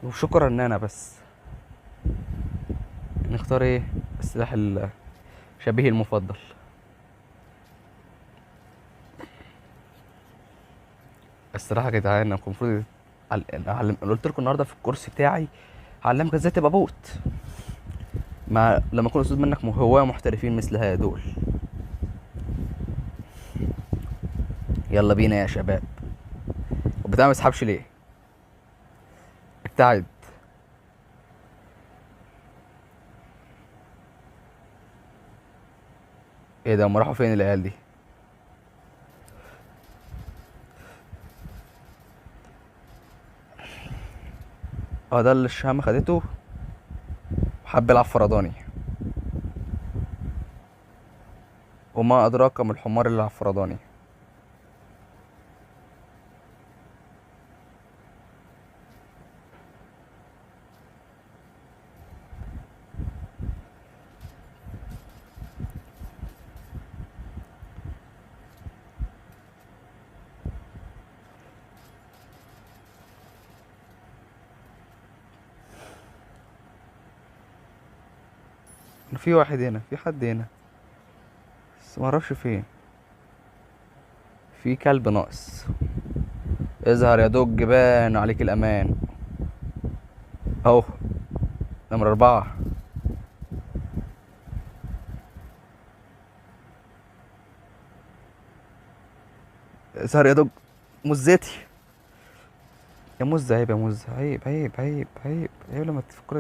وشكرا ان انا بس نختار ايه؟ السلاح شبيه المفضل. الصراحه يا جدعان انا كنت المفروض قلت لكم النهارده في الكورس بتاعي هعلمك ازاي تبقى بوت، ما لما يكون اسلوب منك هواة محترفين مثل هدول. يلا بينا يا شباب. وبتاع ما يسحبش ليه؟ ابتعد. ايه ده؟ هم راحوا فين العيال دي؟ اه ده اللي الشهامة خدته وحب يلعب فرداني. وما ادراك ما الحمار اللي يلعب فرداني. في واحد هنا، في حد هنا، بس ما اعرفش فين. في كلب ناقص. اظهر يا دوج، بان عليك الامان. اهو. نمرة 4. اظهر يا دوج. مزتي. يا مز، عيب يا مز، عيب عيب عيب عيب عيب لما تفكر